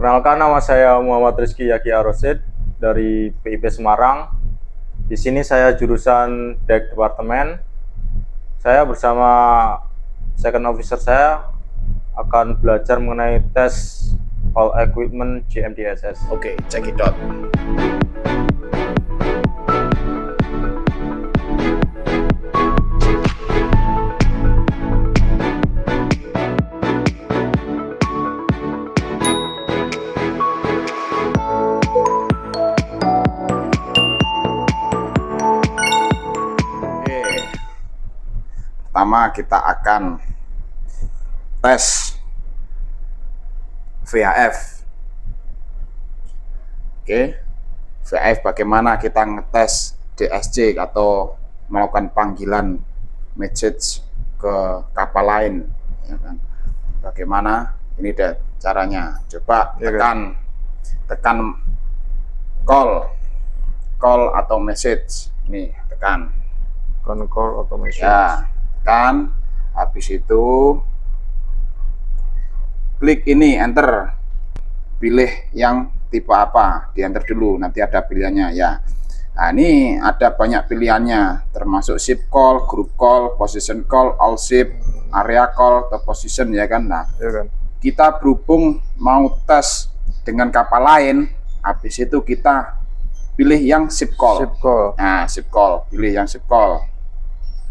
Perkenalkan, nama saya Muhammad Rizky Yaki Arosid dari PIP Semarang. Di sini saya jurusan Dek Departemen. Saya bersama second officer saya akan belajar mengenai tes all equipment GMDSS. Oke, check it out. Pertama kita akan tes VHF. Oke, VHF bagaimana kita ngetes DSC atau melakukan panggilan message ke kapal lain, ya kan? Bagaimana ini deh caranya? Coba tekan call atau message. Nih, tekan Call atau message. ya, kan habis itu klik ini enter, pilih yang tipe apa, di enter dulu, nanti ada pilihannya ya. Nah, ini ada banyak pilihannya, termasuk ship call, group call, position call, all ship, area call, atau position, ya kan. Nah, Ya kan? kita berhubung mau tes dengan kapal lain, habis itu kita pilih yang ship call. Ship call. Nah, ship call, pilih yang ship call.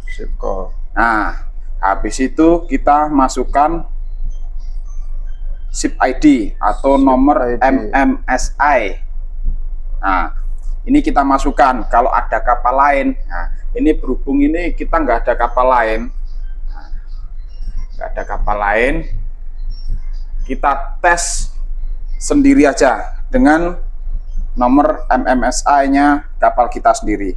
Ship call. Nah, habis itu kita masukkan ship ID atau Ship nomor ID. MMSI. Nah, ini kita masukkan kalau ada kapal lain. Nah, ini berhubung ini kita nggak ada kapal lain, kita tes sendiri aja dengan nomor MMSI-nya kapal kita sendiri.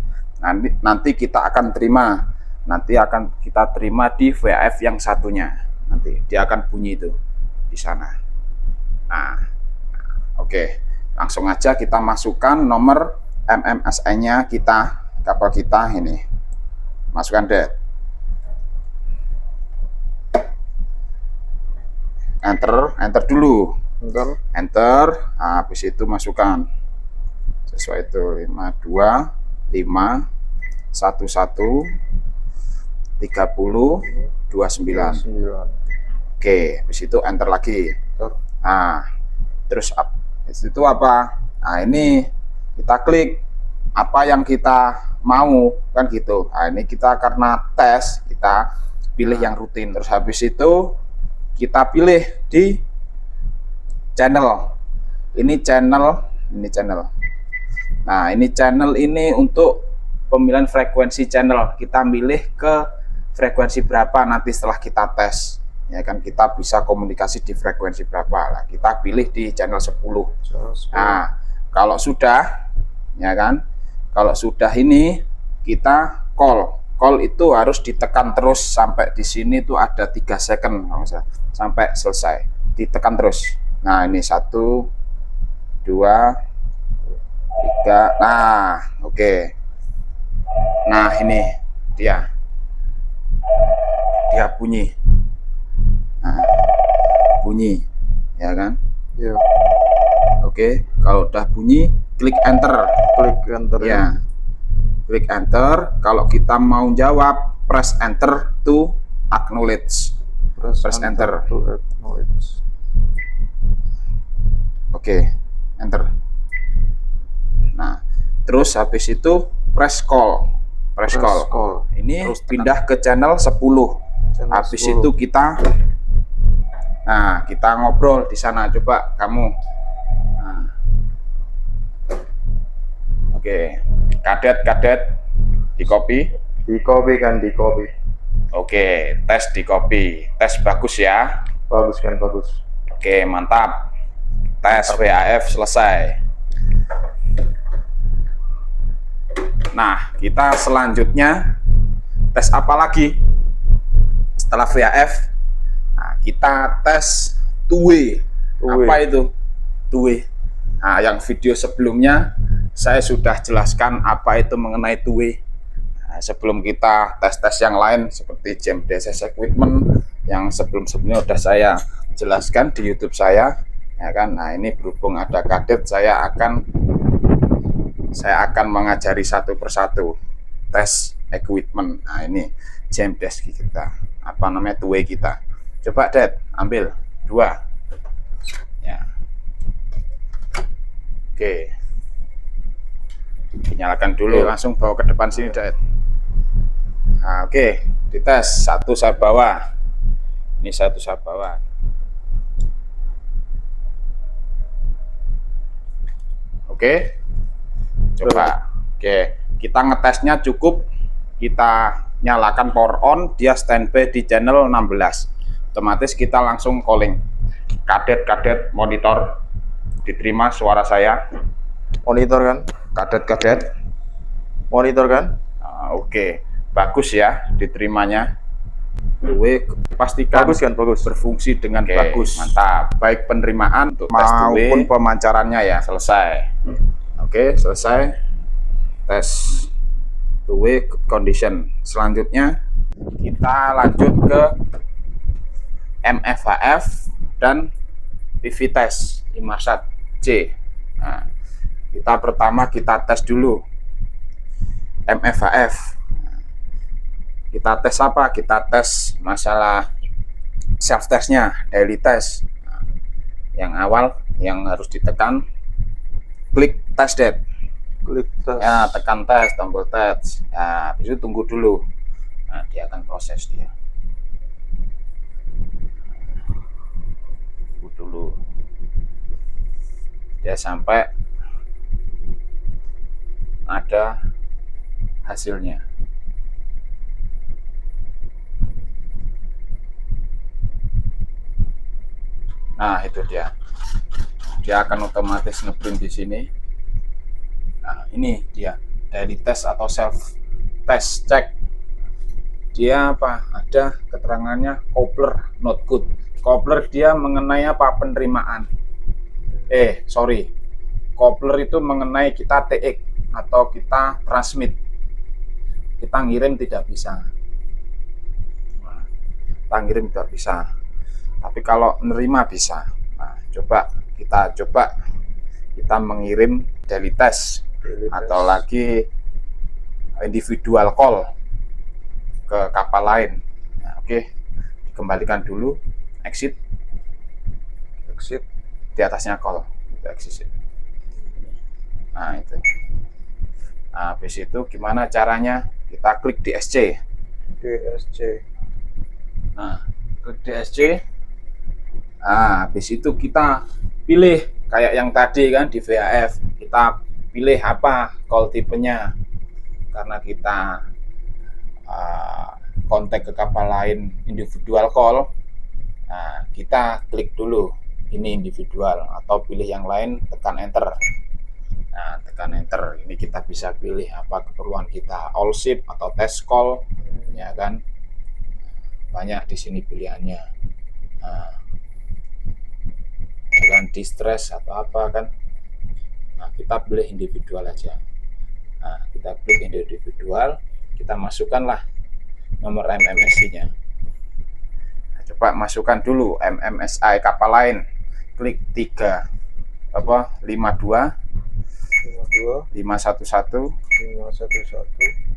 Nanti kita akan terima. Nanti akan kita terima di VHF yang satunya. Nanti dia akan bunyi itu di sana. Nah, oke, langsung aja kita masukkan nomor MMSI-nya kita, kapal kita ini. Masukkan deh. Enter dulu. Enter. Nah, habis itu masukkan sesuai itu 52 5 11 30 29. Oke, habis itu enter lagi. Nah, terus itu apa? Nah, ini kita klik apa yang kita mau, kan gitu. Nah, ini kita karena tes, kita pilih yang rutin. Terus habis itu kita pilih di channel. Ini channel. Nah, ini channel ini untuk pemilihan frekuensi channel. Kita milih ke frekuensi berapa nanti setelah kita tes, ya kan, kita bisa komunikasi di frekuensi berapa lah. Kita pilih di channel 10. Nah, kalau sudah, ya kan, kalau sudah ini kita call itu harus ditekan terus sampai di sini tuh ada 3 second sampai selesai, ditekan terus. Nah, ini 1 2 3. Nah, oke. Nah, ini dia bunyi. Nah, bunyi, ya kan? Iya. Oke, kalau udah bunyi klik enter. Ya, klik enter. Kalau kita mau jawab, press enter to acknowledge. Press enter to acknowledge. Oke, enter. Nah, terus habis itu press call. Ini terus pindah ke channel 10. Habis itu kita ngobrol di sana. Coba kamu. Nah. Oke, kadet di copy. Di copy. Oke, tes di copy. Tes bagus ya. Bagus. Oke, mantap. Tes VHF selesai. Nah, kita selanjutnya tes apa lagi? Setelah VHF, nah, kita tes two-way. Apa itu two-way? Nah, yang video sebelumnya saya sudah jelaskan apa itu mengenai two-way. Nah, sebelum kita tes-tes yang lain seperti GMDSS equipment yang sebelum-sebelumnya sudah saya jelaskan di YouTube saya. ya kan. Nah, ini berhubung ada kadet, saya akan mengajari satu persatu tes equipment. Nah, ini jam desk kita, apa namanya, two way kita. Coba Det, ambil 2 ya. Oke, nyalakan dulu, langsung bawa ke depan sini Det. Nah, oke, dites. 1 saya bawa, ini 1 saya bawa. Oke, coba. Oke, kita ngetesnya cukup kita nyalakan power on, dia standby di channel 16. Otomatis kita langsung calling. Kadet monitor, diterima suara saya. Monitor kan? Kadet Monitor kan? Oke, bagus ya diterimanya. Pastikan Bagus kan? Bagus. berfungsi dengan Oke, bagus. Mantap. Baik penerimaan untuk tes maupun pemancarannya ya. Selesai. Oke, selesai tes two way condition. Selanjutnya kita lanjut ke MFHF dan PV test Inmarsat C. Nah, pertama kita tes dulu MFHF. Kita tes apa? Kita tes masalah self testnya, daily test. Nah, yang awal yang harus ditekan, klik tes Det. Klik tes. Ya, tekan tes, tombol tes. Ya, habis itu tunggu dulu. Nah, dia akan proses dia. Tunggu dulu. Dia sampai ada hasilnya. Nah, itu dia. Dia akan otomatis ngeprint di sini. Nah, ini dia daily test atau self test check. Dia apa? Ada keterangannya coupler not good. Coupler dia mengenai apa? Penerimaan. Sorry. Coupler itu mengenai kita TX atau kita transmit. Kita ngirim tidak bisa. Nah, kita ngirim tidak bisa. Tapi kalau menerima bisa. Nah, kita mengirim daily test atau lagi individual call ke kapal lain. Nah, oke, dikembalikan dulu, exit di atasnya call, itu exit. Nah, itu. Nah, habis itu gimana caranya? Kita klik DSC. Nah, klik DSC. Nah, habis itu kita pilih kayak yang tadi kan di VHF, kita pilih apa call tipenya, karena kita kontak ke kapal lain individual call. Nah, kita klik dulu ini individual, atau pilih yang lain, tekan enter. Nah, tekan enter, ini kita bisa pilih apa keperluan kita, all ship atau test call, ya kan, banyak di sini pilihannya. Nah, dengan distress atau apa kan. Nah, kita pilih individual aja. Nah, kita klik individual, kita masukkanlah nomor MMSI-nya. Nah, coba masukkan dulu MMSI kapal lain. Klik 52 511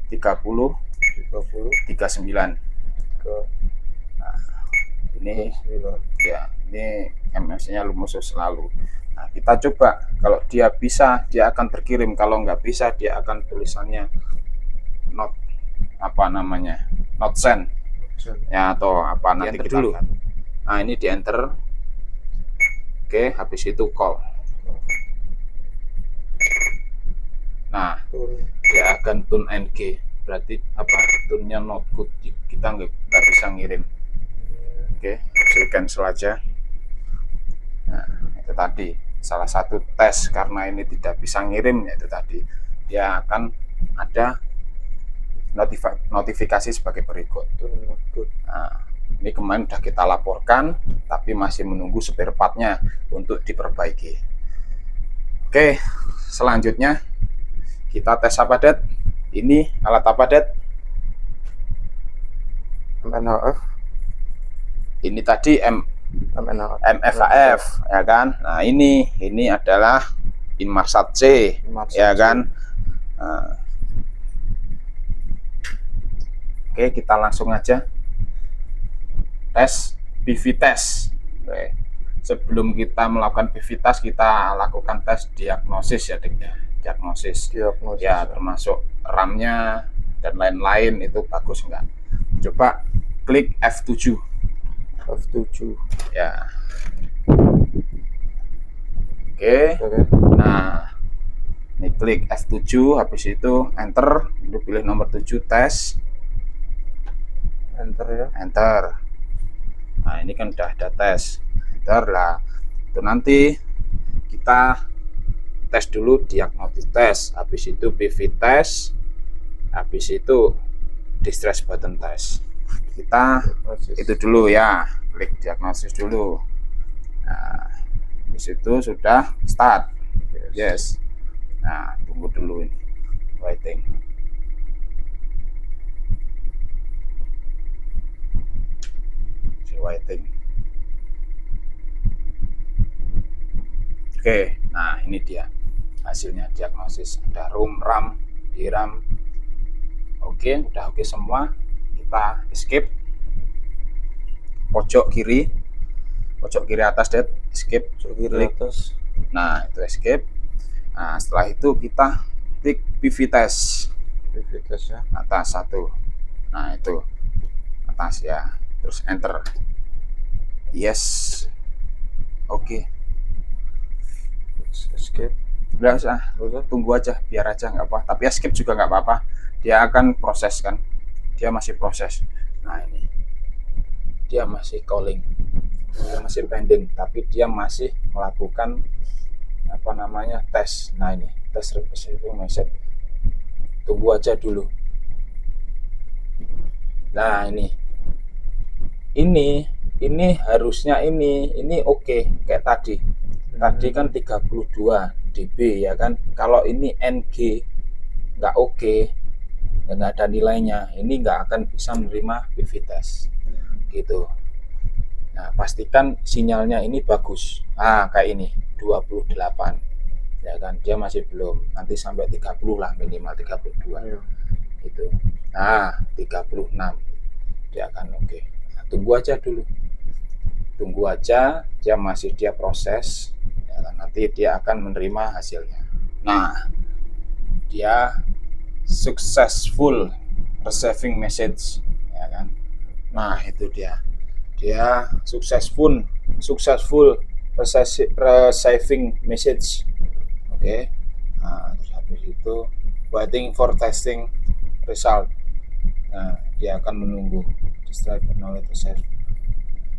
30 39. Nah, ini ya, ini MMS-nya musuh selalu. Nah, kita coba, kalau dia bisa dia akan terkirim, kalau nggak bisa dia akan tulisannya not send ya, atau apa, nanti kita dulu. Nah, ini di enter. Oke, habis itu call. Nah, dia akan tune NG, berarti apa, tune-nya not good, kita nggak bisa ngirim. Oke, cancel aja. Nah, itu tadi salah satu tes, karena ini tidak bisa ngirim, yaitu tadi dia akan ada notifikasi sebagai berikut. Nah, ini kemarin sudah kita laporkan, tapi masih menunggu spare part-nya untuk diperbaiki. Oke, selanjutnya kita tes apa, Det? Ini alat apa, Det? MNHF. Ini tadi MFAF ya kan. Nah ini adalah Inmarsat C ya kan. Nah, oke, kita langsung aja tes PV test. Oke. Sebelum kita melakukan PV test, kita lakukan tes diagnosis ya, Dik. Diagnosis ya, termasuk RAM-nya dan lain-lain itu bagus enggak. Coba klik F7 ya. Oke. Nah, ini klik F7, habis itu enter, itu pilih nomor 7 tes, enter ya, enter. Nah ini kan udah ada tes, enter lah. Itu nanti kita tes dulu diagnosis tes, habis itu PV tes, habis itu distress button test. Kita itu dulu ya, klik diagnosis dulu. Nah habis itu sudah start. Yes. Nah tunggu dulu ini, waiting. Waiting. Oke, nah ini dia hasilnya diagnosis. Ada ROM, RAM, DRAM. Oke, udah oke semua. Kita escape. Pojok kiri atas, Dad. Escape. Pojok kiri atas. Nah itu escape. Nah setelah itu kita klik PV test. PV test ya. Atas satu. Nah itu atas ya. Terus enter. Yes. Oke. Escape. Udah usah, tunggu aja, biar aja nggak apa. Tapi escape juga nggak apa-apa. Dia akan proses kan. Dia masih proses. Nah ini, dia masih calling, dia masih pending. Tapi dia masih melakukan apa namanya tes. Nah ini tes receiving message. Tunggu aja dulu. Nah ini harusnya ini oke kayak tadi. Tadi kan 32 dB ya kan. Kalau ini NG nggak oke, nggak ada nilainya, ini nggak akan bisa menerima PV test gitu. Nah pastikan sinyalnya ini bagus. Nah kayak ini 28 ya kan, dia masih belum, nanti sampai 30 lah, minimal 32 gitu. Nah 36 dia akan oke. Nah, tunggu aja dulu, tunggu aja, dia proses ya kan? Nanti dia akan menerima hasilnya. Nah dia successful receiving message ya kan. Nah itu dia successful receiving message. Oke. Nah, terus habis itu waiting for testing result. Nah dia akan menunggu distress knowledge receive.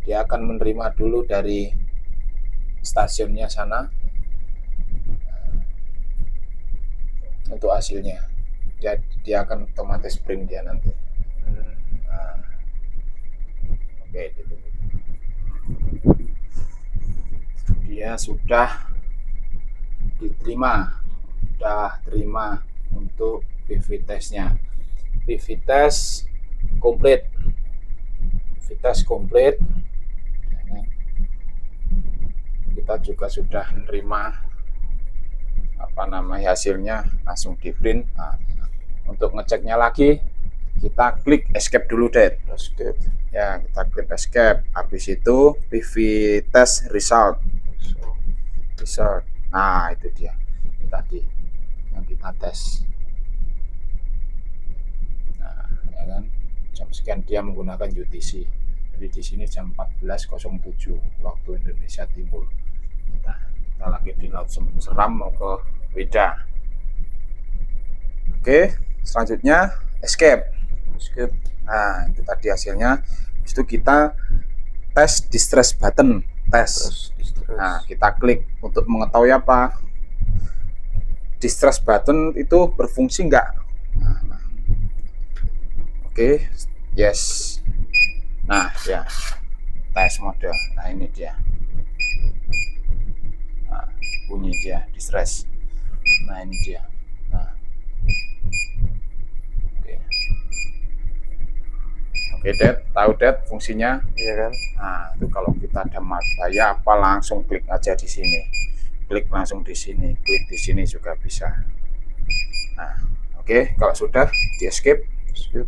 Dia akan menerima dulu dari stasiunnya sana untuk hasilnya. Dia akan otomatis print dia nanti. Nah, oke, gitu. Dia sudah terima untuk PV testnya. PV test komplit. Kita juga sudah menerima apa namanya hasilnya, langsung di print. Nah, untuk ngeceknya lagi kita klik escape dulu, Dad. Escape ya, kita klik escape. Habis itu PV test result. Nah itu dia, ini tadi yang kita tes. Nah ya kan, jam sekian dia menggunakan UTC. Jadi di sini jam 14.07 waktu Indonesia Timur. Kita lagi di Laut Seram mau ke Weda. Oke, selanjutnya escape. Nah itu tadi hasilnya. Habis itu kita tes distress button tes. Nah kita klik untuk mengetahui apa distress button itu berfungsi enggak. Oke, yes. Nah ya, tes mode. Nah ini dia. Nah, bunyi dia distress. Nah ini dia. Nah, Oke, Dad, tahu Dad fungsinya? Iya kan? Nah, itu kalau kita ada bahaya apa langsung klik aja di sini. Klik langsung di sini, klik di sini juga bisa. Nah, oke, kalau sudah di escape. Skip.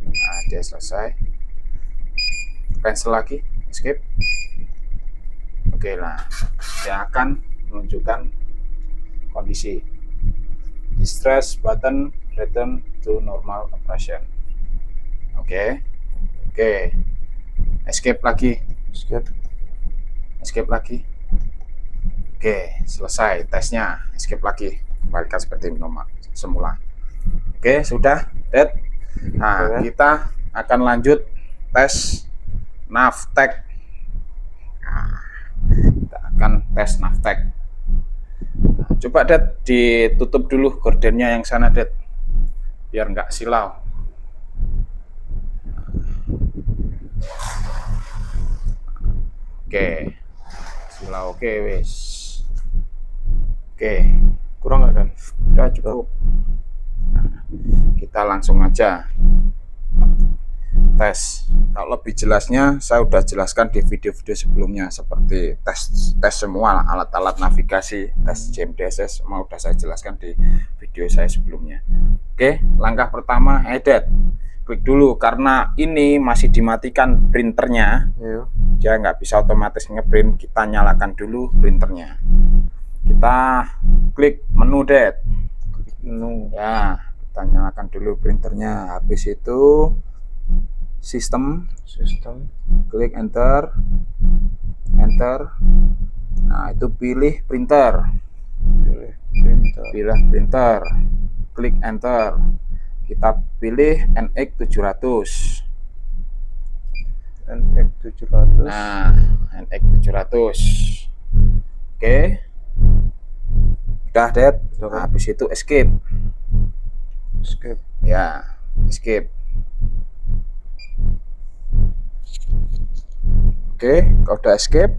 Nah, dia selesai. Cancel lagi, escape. Oke, nah, dia akan menunjukkan kondisi distress button return to normal operation. Oke, escape lagi, Skip. escape lagi. Oke, selesai tesnya. Escape lagi, kembalikan seperti normal semula. Oke, sudah, Dad. Nah, Oke. kita akan lanjut tes Navtech. Nah, kita akan tes Navtech. Nah, coba Dad ditutup dulu gordennya yang sana, Dad, biar nggak silau. Oke, silau. Oke, wes. Oke, Kurang nggak kan? udah cukup. Nah, kita langsung aja tes. Kalau lebih jelasnya saya udah jelaskan di video-video sebelumnya, seperti tes semua alat-alat navigasi, tes GMDSS semua udah saya jelaskan di video saya sebelumnya. Oke, langkah pertama, Dad, klik dulu karena ini masih dimatikan printernya, Iya. dia nggak bisa otomatis ngeprint. Kita nyalakan dulu printernya. Kita klik menu, Dad. Klik menu. Ya, kita nyalakan dulu printernya. Habis itu sistem, klik enter. Nah, itu pilih printer, Pilih printer. klik enter. Kita pilih NX 700. NX 700. Nah, NX 700. Oke, udah, Dad. Nah, habis itu escape. Skip. Ya, escape. Oke, kalau udah escape,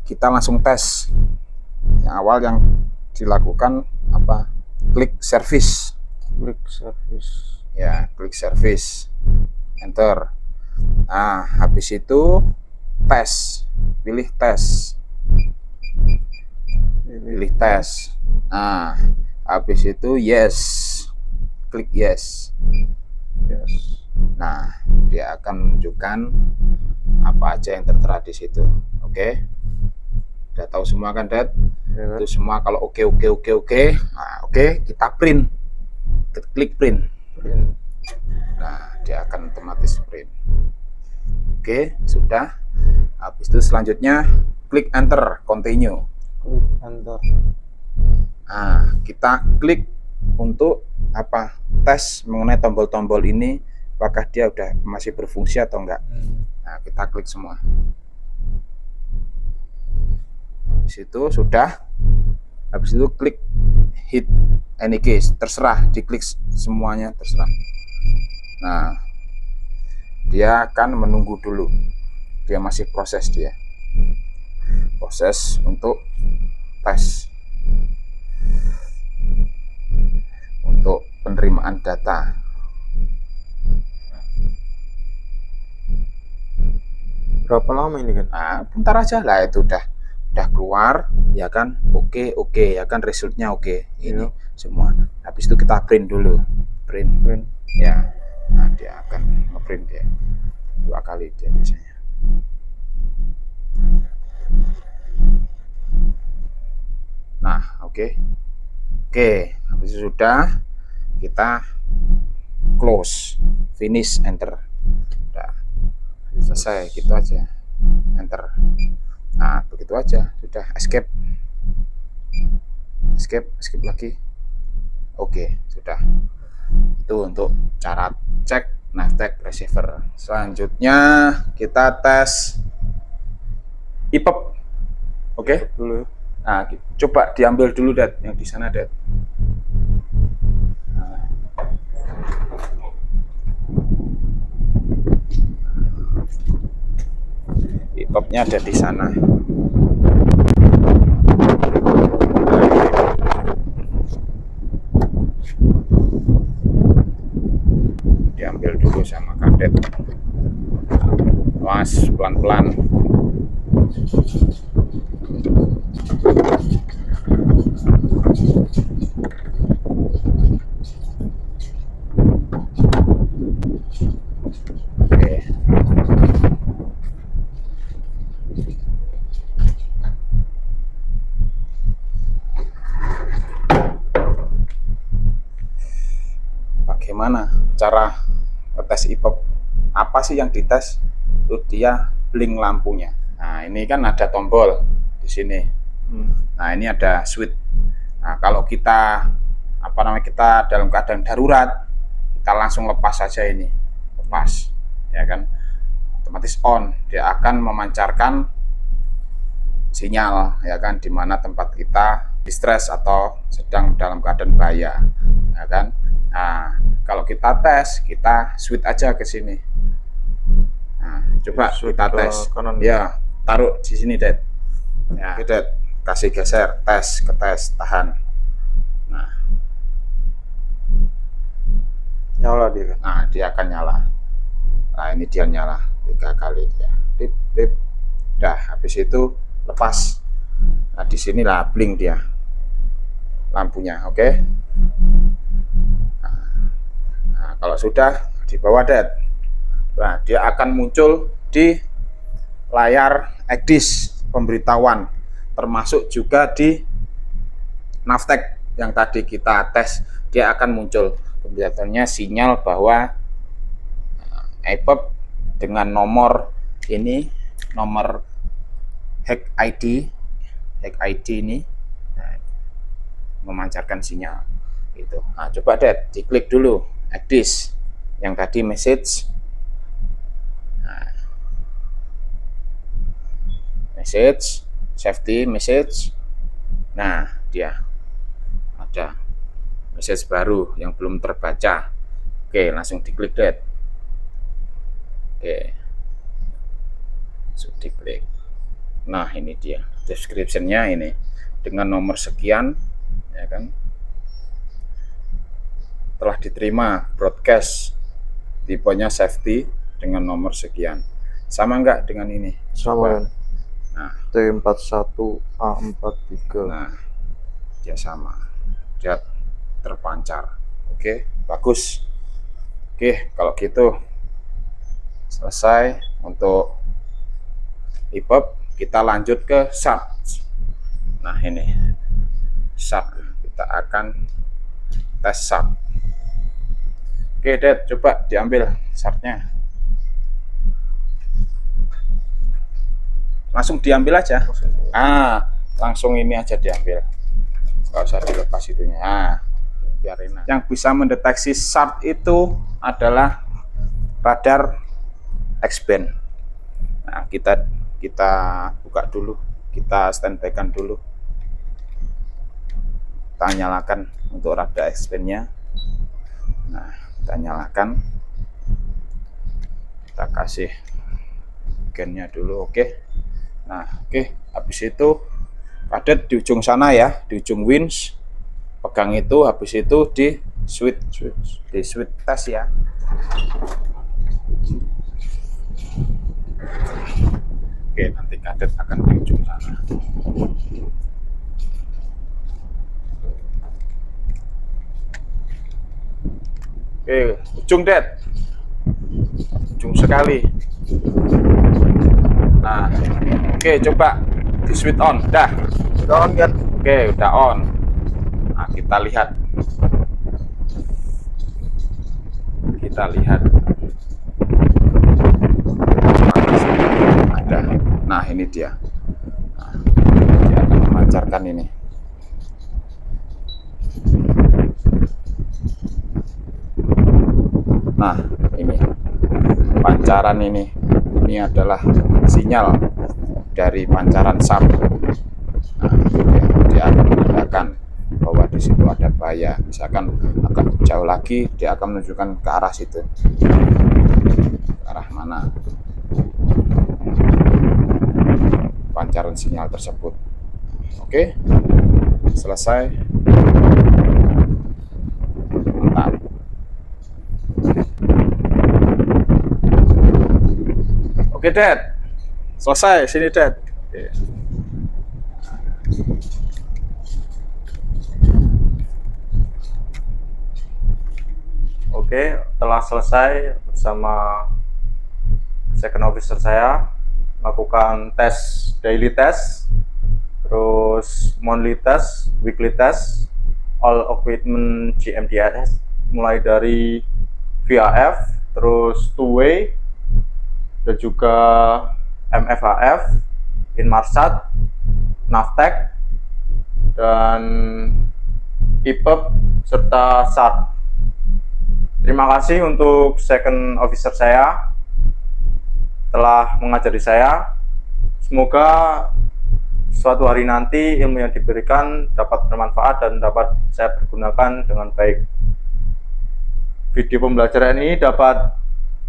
kita langsung tes. Yang awal yang dilakukan apa? Klik service. Klik service. Ya, klik service. Enter. Nah, habis itu tes. Pilih tes. Pilih tes. Nah, habis itu yes. Klik yes. Yes. Nah, dia akan menunjukkan apa aja yang tertera di situ. Oke, udah tahu semua kan, Dad? Iya kan? Itu semua kalau oke. Nah, oke, kita print. Klik print. Print. Nah, dia akan otomatis print. Oke, sudah. Habis itu selanjutnya klik enter, continue. Klik enter. Nah, kita klik untuk apa? Tes mengenai tombol-tombol ini, apakah dia udah masih berfungsi atau enggak. Nah, kita klik semua. Habis itu sudah. Habis itu klik hit any keys, terserah, diklik semuanya, terserah. Nah, dia akan menunggu dulu. Dia masih proses, dia proses untuk tes, untuk penerimaan data. Berapa lama ini kan? Nah, bentar aja lah, itu udah keluar, ya kan? Oke, ya kan, resultnya oke. Ini semua. Habis itu kita print dulu, print. Ya. Nah, dia akan ngeprint dia 2 kali dia biasanya. Nah, oke, habis itu sudah, kita close, finish, enter. Udah selesai, gitu aja, enter. Nah, begitu aja, sudah. Escape lagi. Oke, sudah. Itu untuk cara cek Navtech receiver. Selanjutnya kita tes EPUB. Oke, Dulu. nah, coba diambil dulu, Dad, yang di sana, Dad. EPUB-nya ada di sana. Diambil dulu sama Kadet. pelan-pelan. Oke. Bagaimana cara ngetes IPEP? Apa sih yang dites? Itu dia blink lampunya. Nah, ini kan ada tombol di sini. Nah, ini ada switch. Nah, kalau kita kita dalam keadaan darurat, kita langsung lepas saja ini. Lepas, ya kan? Otomatis on, dia akan memancarkan sinyal, ya kan, di mana tempat kita distress atau sedang dalam keadaan bahaya, ya kan. Nah, kalau kita tes, kita switch aja ke sini. Nah, coba kita tes. Ya, taruh di sini, Dad. Ya, Dad, kasih geser, tes, tahan. Nah, Nyala dia kan? nah dia akan nyala. Nah, ini dia nyala 3 kali dia. Dip, dip. Dah, habis itu lepas. Nah, di sinilah blink dia lampunya, oke? Nah, kalau sudah di bawah, Dad. Nah, dia akan muncul di layar ECDIS pemberitahuan, termasuk juga di Navtec yang tadi kita tes, dia akan muncul pemberitahuannya sinyal bahwa IPEP dengan nomor ini, nomor hack ID ini memancarkan sinyal itu. Nah, coba Dad, diklik dulu ECDIS yang tadi message. Nah, message, safety message. Nah, dia ada message baru yang belum terbaca. Oke, langsung diklik, Dad. Oke, langsung diklik. Nah, ini dia description-nya ini dengan nomor sekian, ya kan, telah diterima broadcast tipenya safety dengan nomor sekian. Sama enggak dengan ini? Sama. Nah, T41A43. nah, dia sama, dia terpancar. Oke, bagus. Oke, kalau gitu selesai untuk IPEP. Kita lanjut ke SART. Nah, ini SART, kita akan tes SART. Oke, Dad, coba diambil SART-nya. Langsung diambil aja. Langsung ini aja diambil. Nggak usah dilepas itunya. Biar enak. Yang bisa mendeteksi SART itu adalah radar X-band. Nah, kita buka dulu, kita standby-kan dulu. Kita nyalakan untuk radar X-band-nya. Nah, kita nyalakan. Kita kasih gen-nya dulu, oke. Nah, oke. Habis itu kadet di ujung sana ya, di ujung winch. Pegang itu, habis itu di switch tes ya. Oke, nanti kadet akan di ujung sana. Oke, ujung, Dad. Ujung sekali. Nah, oke, coba di switch on. Dah. Udah on kan? Oke, udah on. Nah, kita lihat. Ada. Nah, ini dia. Nah, dia akan memancarkan ini. Nah, ini pancaran ini adalah sinyal dari pancaran SART. Nah, dia akan menandakan bahwa di situ ada bahaya. Misalkan agak jauh lagi, dia akan menunjukkan ke arah situ. Ke arah mana pancaran sinyal tersebut. Oke, selesai. Mantap. Oke, Dad. Selesai, sini Dad. Oke, telah selesai bersama second officer saya melakukan tes, daily test, terus monthly test, weekly test, all equipment GMDS, mulai dari VHF, terus two-way, dan juga MFHF, Inmarsat, Navtec, dan IPEP, serta SAT. Terima kasih untuk second officer saya telah mengajari saya. Semoga suatu hari nanti ilmu yang diberikan dapat bermanfaat dan dapat saya pergunakan dengan baik. Video pembelajaran ini dapat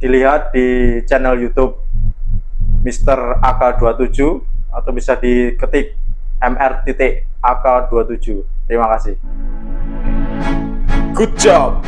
dilihat di channel YouTube Mr. AK27 atau bisa diketik mr.ak27. Terima kasih. Good job.